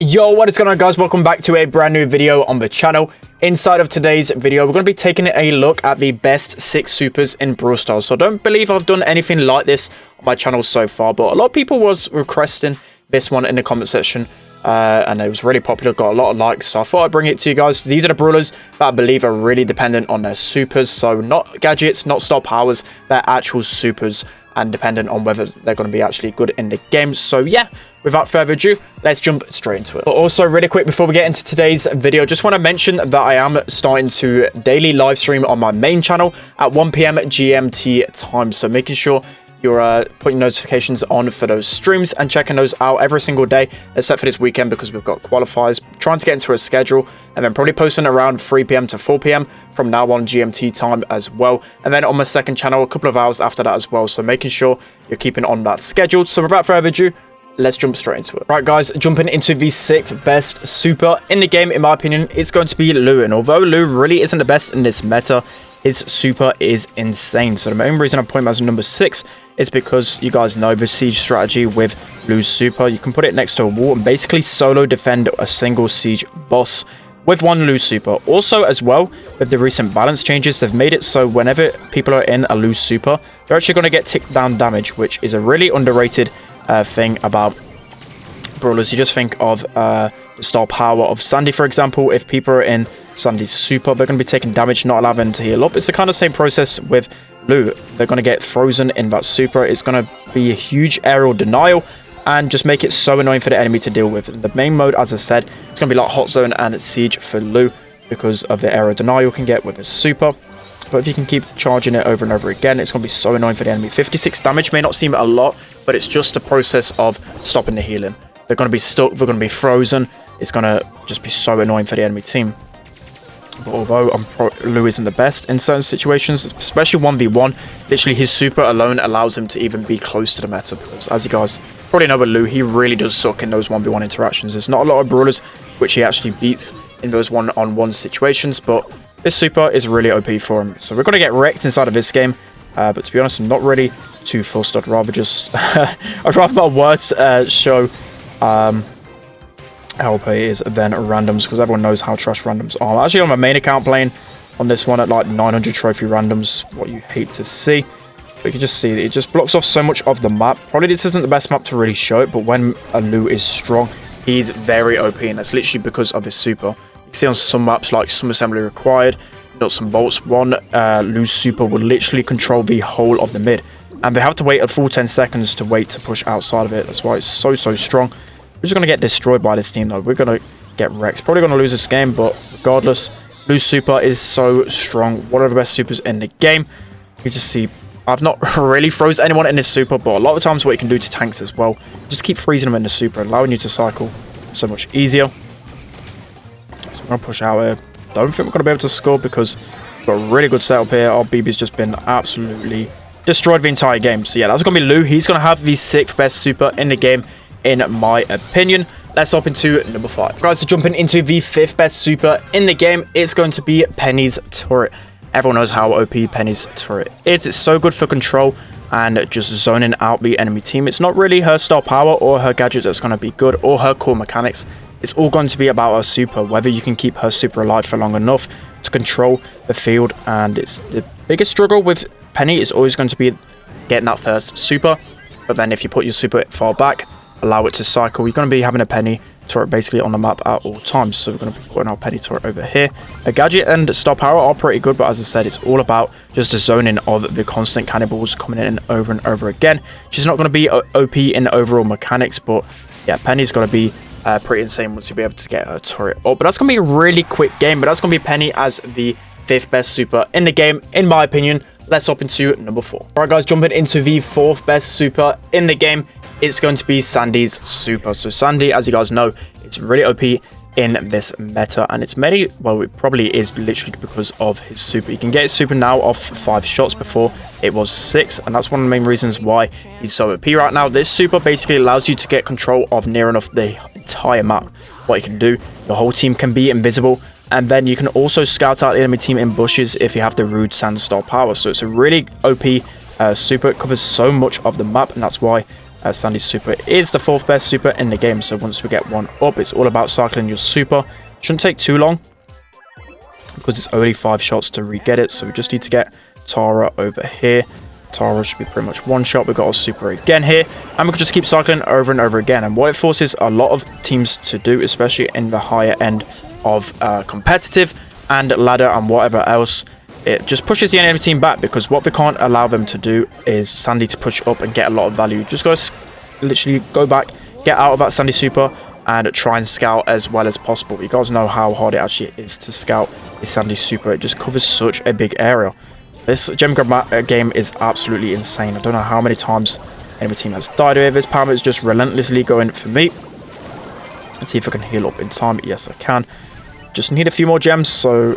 Yo, what is going on, guys? Welcome back to a brand new video on the channel. Inside of today's video, we're going to be taking a look at the best 6 supers in Brawl Stars. So I don't believe I've done anything like this on my channel so far, but a lot of people was requesting this one in the comment section, and it was really popular, got a lot of likes, so I thought I'd bring it to you guys. These are the brawlers that I believe are really dependent on their supers, so not gadgets, not star powers, they're actual supers, and dependent on whether they're going to be actually good in the game. So yeah, without further ado, let's jump straight into it. But also, really quick before we get into today's video, just want to mention that I am starting to daily live stream on my main channel at 1 PM GMT time. So making sure you're putting notifications on for those streams and checking those out every single day, except for this weekend because we've got qualifiers. Trying to get into a schedule and then probably posting around 3 PM to 4 PM from now on GMT time as well. And then on my second channel, a couple of hours after that as well. So making sure you're keeping on that schedule. So without further ado, let's jump straight into it. Right, guys, jumping into the 6th best super in the game, in my opinion, it's going to be Lou. And although Lou really isn't the best in this meta, his super is insane. So the main reason I point him as number 6 is because you guys know the siege strategy with Lou's super. You can put it next to a wall and basically solo defend a single siege boss with one Lou super. Also, as well, with the recent balance changes, they've made it so whenever people are in a Lou super, they're actually going to get ticked down damage, which is a really underrated thing about brawlers. You just think of the star power of Sandy, for example. If people are in Sandy's super, they're going to be taking damage, not allowing them to heal up. It's the kind of same process with Lou. They're going to get frozen in that super. It's going to be a huge aerial denial and just make it so annoying for the enemy to deal with. And the main mode, as I said, it's going to be like hot zone and siege for Lou because of the aerial denial you can get with his super. But if you can keep charging it over and over again, it's going to be so annoying for the enemy. 56 damage may not seem a lot, but it's just the process of stopping the healing. They're going to be stuck, they're going to be frozen. It's going to just be so annoying for the enemy team. But although Lou isn't the best in certain situations, especially 1v1, literally his super alone allows him to even be close to the meta. Because as you guys probably know with Lou, he really does suck in those 1v1 interactions. There's not a lot of brawlers which he actually beats in those one-on-one situations, but this super is really OP for him. So we're going to get wrecked inside of this game. But to be honest, I'm not really too fussed. I'd rather just I'd rather my words show how OP it is than randoms, because everyone knows how trash randoms are. I'm actually on my main account playing on this one at like 900 trophy randoms, what you hate to see. But you can just see that it just blocks off so much of the map. Probably this isn't the best map to really show it, but when a Lou is strong, he's very OP, and that's literally because of his super. You can see on some maps like some assembly required, nuts and bolts, one Lou's super will literally control the whole of the mid, and they have to wait a full 10 seconds to wait to push outside of it. That's why it's so strong. We're just going to get destroyed by this team though. We're going to get wrecked. Probably going to lose this game, but regardless, Lou's super is so strong. One of the best supers in the game. You just see, I've not really froze anyone in this super, but a lot of times what you can do to tanks as well, just keep freezing them in the super, allowing you to cycle so much easier. So I'm going to push out here. Don't think we're going to be able to score because we've got a really good setup here. Our BB's just been absolutely destroyed the entire game. So yeah, that's going to be Lou. He's going to have the 6th best super in the game, in my opinion. Let's hop into number 5. Guys, so jumping into the 5th best super in the game, it's going to be Penny's turret. Everyone knows how OP Penny's turret is. It's so good for control and just zoning out the enemy team. It's not really her star power or her gadget that's going to be good, or her core mechanics. It's all going to be about her super, whether you can keep her super alive for long enough to control the field. And it's the biggest struggle with Penny is always going to be getting that first super. But then if you put your super far back, allow it to cycle, you're going to be having a Penny turret basically on the map at all times. So we're going to be putting our Penny turret over here. A gadget and star power are pretty good, but as I said, it's all about just the zoning of the constant cannibals coming in over and over again. She's not going to be OP in overall mechanics, but yeah, Penny's going to be pretty insane once you be able to get her turret up. But that's going to be a really quick game, but that's going to be Penny as the 5th best super in the game, in my opinion. Let's hop into number 4. Alright guys, jumping into the 4th best super in the game, it's going to be Sandy's super. So Sandy, as you guys know, it's really OP in this meta, and it's mainly, well, it probably is literally because of his super. You can get his super now off 5 shots, before it was 6, and that's one of the main reasons why he's so OP right now. This super basically allows you to get control of near enough the entire map. What you can do, the whole team can be invisible, and then you can also scout out the enemy team in bushes if you have the rude sand star power. So it's a really OP super. It covers so much of the map, and that's why Sandy's super is the 4th best super in the game. So once we get one up, it's all about cycling your super. Shouldn't take too long because it's only 5 shots to re-get it. So we just need to get Tara over here. Tara should be pretty much one shot. We've got our super again here, and we can just keep cycling over and over again. And what it forces a lot of teams to do, especially in the higher end of competitive and ladder and whatever else, it just pushes the enemy team back, because what we can't allow them to do is Sandy to push up and get a lot of value. Just got to literally go back, get out of that Sandy super, and try and scout as well as possible. You guys know how hard it actually is to scout a Sandy super. It just covers such a big area. This gem grab game is absolutely insane. I don't know how many times enemy team has died here. This power is just relentlessly going for me. Let's see if I can heal up in time. Yes, I can. Just need a few more gems, so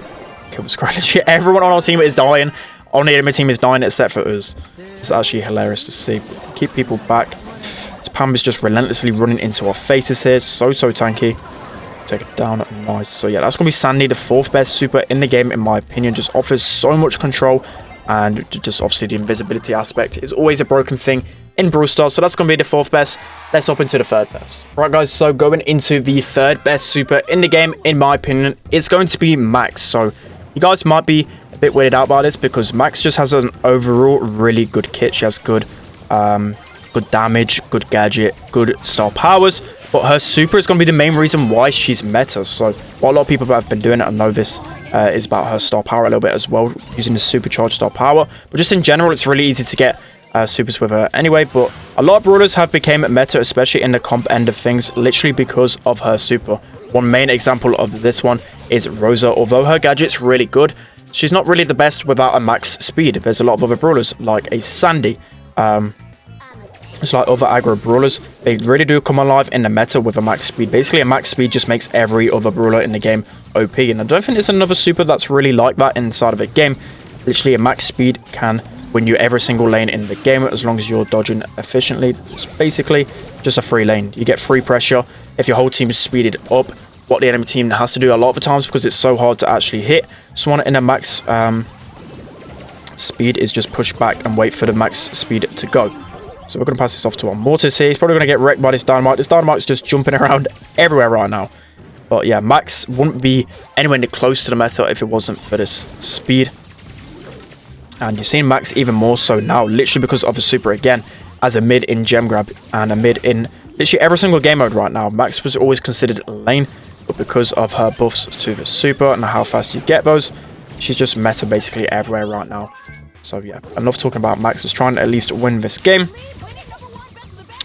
kill the scratch. Everyone on our team is dying. Only enemy team is dying except for us. It's actually hilarious to see. Keep people back. This Pam is just relentlessly running into our faces here. So tanky. Take it down. Nice. So yeah, that's going to be Sandy, the 4th best super in the game, in my opinion. Just offers so much control, and just obviously the invisibility aspect is always a broken thing in Brawl Stars. So that's going to be the 4th best. Let's hop into the 3rd best. Right, guys, so going into the 3rd best super in the game, in my opinion, it's going to be Max. So you guys might be a bit weirded out by this, because Max just has an overall really good kit. She has good damage, good gadget, good star powers, but her super is going to be the main reason why she's meta. So what a lot of people have been doing, I know this is about her star power a little bit as well, using the supercharged star power, but just in general, it's really easy to get supers with her anyway. But a lot of brawlers have become meta, especially in the comp end of things, literally because of her super. One main example of this one is Rosa. Although her gadget's really good, she's not really the best without a max speed. There's a lot of other brawlers like a Sandy, it's like other aggro brawlers. They really do come alive in the meta with a max speed. Basically, a max speed just makes every other brawler in the game OP, and I don't think there's another super that's really like that inside of a game. Literally, a max speed can win you every single lane in the game as long as you're dodging efficiently. It's basically just a free lane. You get free pressure if your whole team is speeded up. What the enemy team has to do a lot of the times, because it's so hard to actually hit someone in a max speed, is just push back and wait for the max speed to go. So we're going to pass this off to our Mortis here. He's probably going to get wrecked by this Dynamite. This Dynamite's just jumping around everywhere right now. But yeah, Max wouldn't be anywhere near close to the meta if it wasn't for this speed. And you're seeing Max even more so now, literally because of the super again, as a mid in gem grab and a mid in literally every single game mode right now. Max was always considered a lane, but because of her buffs to the super and how fast you get those, she's just meta basically everywhere right now. So yeah, enough talking about Max. Is trying to at least win this game.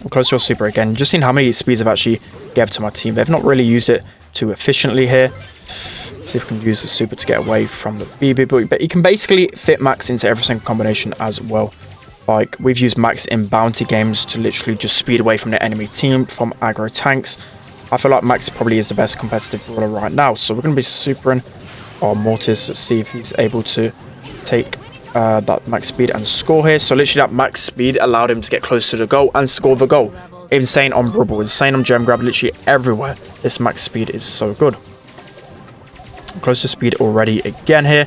I'm close to our super again. Just seen how many speeds I've actually gave to my team. They've not really used it too efficiently here. Let's see if we can use the super to get away from the BB. But you can basically fit Max into every single combination as well. Like, we've used Max in bounty games to literally just speed away from the enemy team, from aggro tanks. I feel like Max probably is the best competitive brawler right now. So we're going to be supering our Mortis. Let's see if he's able to take that max speed and score here. So literally that max speed allowed him to get close to the goal and score the goal. Insane on Brawl, insane on gem grab, literally everywhere. This max speed is so good. Close to speed already again here.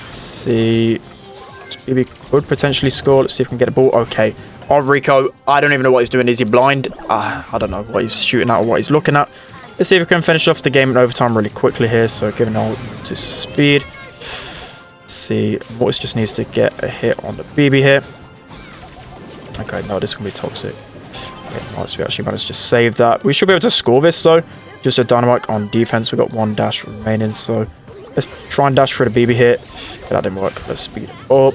Let's see, BB could potentially score. Let's see if we can get a ball. Okay, on Rico, I don't even know what he's doing. Is he blind? I don't know what he's shooting at or what he's looking at. Let's see if we can finish off the game in overtime really quickly here. So giving all to speed. See, Mortis just needs to get a hit on the BB here. Okay, no, this can be toxic. Okay, nice, we actually managed to save that. We should be able to score this though. Just a Dynamite on defense. We've got one dash remaining, so let's try and dash for the BB hit. Okay, that didn't work. Let's speed up.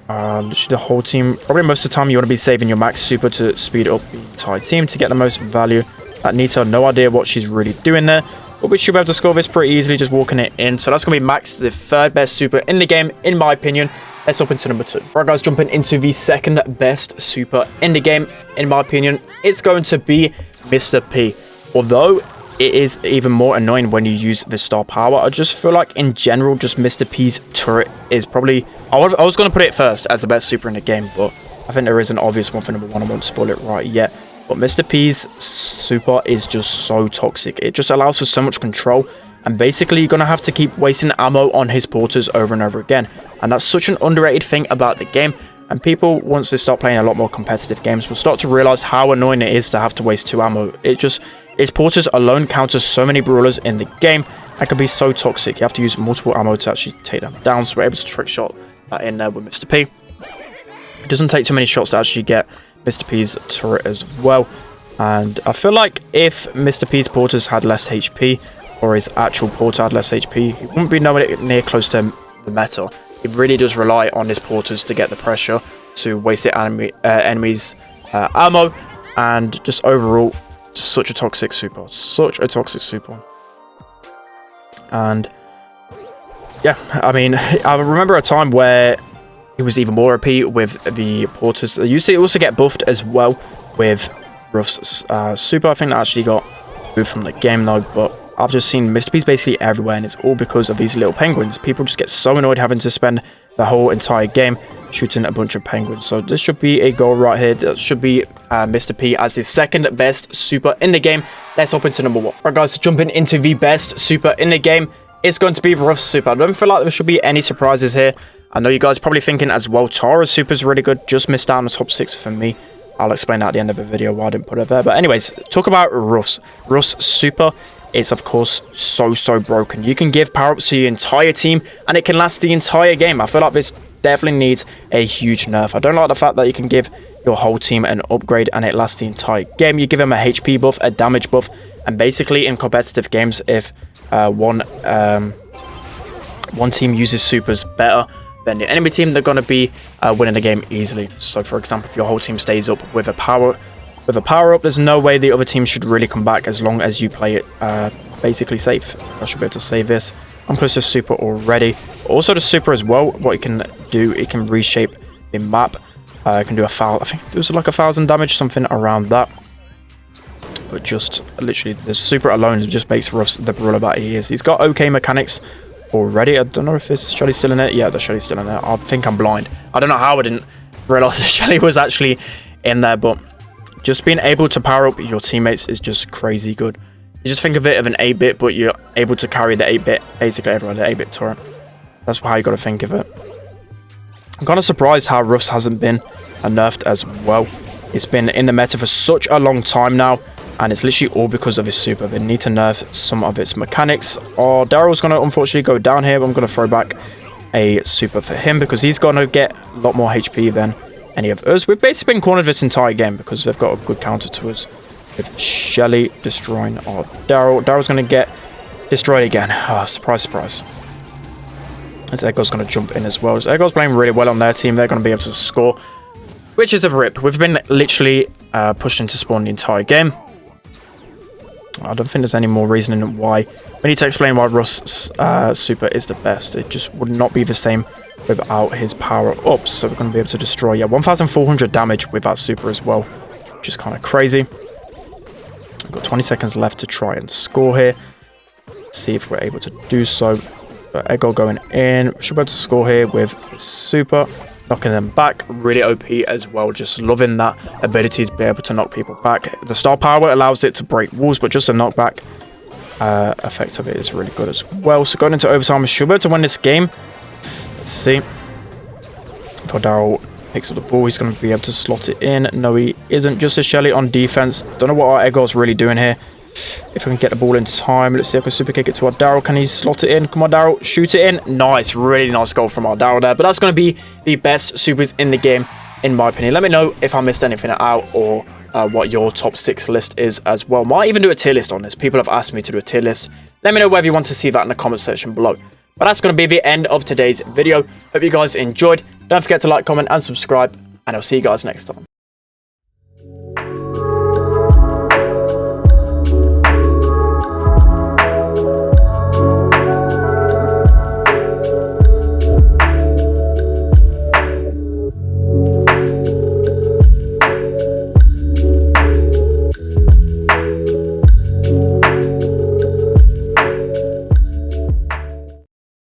Literally the whole team. Probably most of the time you want to be saving your max super to speed up the entire team to get the most value. That Nita, no idea what she's really doing there. But we should be able to score this pretty easily, just walking it in. So that's going to be Max, the 3rd best super in the game, in my opinion. Let's hop into number 2. Right, guys, jumping into the 2nd best super in the game, in my opinion. It's going to be Mr. P. Although it is even more annoying when you use the star power, I just feel like in general, just Mr. P's turret is probably... I was going to put it first as the best super in the game, but I think there is an obvious one for number 1. I won't spoil it right yet. But Mr. P's super is just so toxic. It just allows for so much control. And basically, you're going to have to keep wasting ammo on his porters over and over again. And that's such an underrated thing about the game. And people, once they start playing a lot more competitive games, will start to realize how annoying it is to have to waste 2 ammo. Its porters alone counters so many brawlers in the game and can be so toxic. You have to use multiple ammo to actually take them down. So we're able to trick shot that in there with Mr. P. It doesn't take too many shots to actually get Mr. P's turret as well. And I feel like if Mr. P's porters had less HP, or his actual porter had less HP, he wouldn't be nowhere near close to the meta. It really does rely on his porters to get the pressure, to waste the enemies' ammo, and just overall, such a toxic super. Such a toxic super. And yeah, I mean, I remember a time where it was even more OP with the porters. They used to also get buffed as well with Ruff's super. I think that actually got moved from the game though, but I've just seen Mr. P's basically everywhere, and it's all because of these little penguins. People just get so annoyed having to spend the whole entire game shooting a bunch of penguins. So this should be a goal right here. That should be Mr. P as the second best super in the game. Let's hop into number 1. Right guys, jumping into the best super in the game, it's going to be Ruff's super. I don't feel like there should be any surprises here. I know you guys are probably thinking as well, Tara's super is really good. Just missed out on the top 6 for me. I'll explain that at the end of the video why I didn't put it there. But anyways, talk about Ruff's super. It's of course so broken. You can give power-ups to your entire team and it can last the entire game. I feel like this definitely needs a huge nerf. I don't like the fact that you can give your whole team an upgrade and it lasts the entire game. You give them a HP buff, a damage buff, and basically in competitive games, if one team uses supers better than the enemy team, they're going to be winning the game easily. So for example, if your whole team stays up with a power-up, there's no way the other team should really come back as long as you play it basically safe. I should be able to save this. I'm close to super already. Also the super as well, what it can do, it can reshape the map. It can do I think it was like 1,000 damage, something around that. But just literally the super alone just makes Ruff's the brawler that he is. He's got okay mechanics already. I don't know if his Shelly's still in it. Yeah, the Shelly's still in there. I think I'm blind. I don't know how I didn't realize the Shelly was actually in there, but just being able to power up your teammates is just crazy good. You just think of it of an 8-bit, but you're able to carry the 8-bit, basically everyone, the 8-bit turret. That's how you got to think of it. I'm kind of surprised how Ruff's hasn't been nerfed as well. It's been in the meta for such a long time now, and it's literally all because of his super. They need to nerf some of its mechanics. Oh, Daryl's going to unfortunately go down here, but I'm going to throw back a super for him because he's going to get a lot more HP than any of us. We've basically been cornered this entire game because they've got a good counter to us with Shelly destroying our Daryl. Daryl's going to get destroyed again. Oh, surprise, surprise. As Eggo's going to jump in as well. So Eggo's playing really well on their team. They're going to be able to score, which is a rip. We've been literally pushed into spawn the entire game. I don't think there's any more reasoning why. We need to explain why Ruff's super is the best. It just would not be the same without his power-ups. So we're going to be able to destroy, yeah, 1,400 damage with that super as well, which is kind of crazy. We've got 20 seconds left to try and score here. Let's see if we're able to do so. But Eggo going in. We should be able to score here with super. Knocking them back. Really OP as well. Just loving that ability to be able to knock people back. The star power allows it to break walls, but just the knockback effect of it is really good as well. So going into overtime, we should be able to win this game. Let's see. If Daryl picks up the ball, he's going to be able to slot it in. No, he isn't. Just a Shelly on defense. Don't know what our Eggo's really doing here. If we can get the ball in time. Let's see if I can super kick it to our Daryl. Can he slot it in? Come on, Daryl. Shoot it in. Nice. Really nice goal from our Daryl there. But that's going to be the best supers in the game, in my opinion. Let me know if I missed anything out or what your top 6 list is as well. Might even do a tier list on this. People have asked me to do a tier list. Let me know whether you want to see that in the comment section below. But that's going to be the end of today's video. Hope you guys enjoyed. Don't forget to like, comment, and subscribe. And I'll see you guys next time.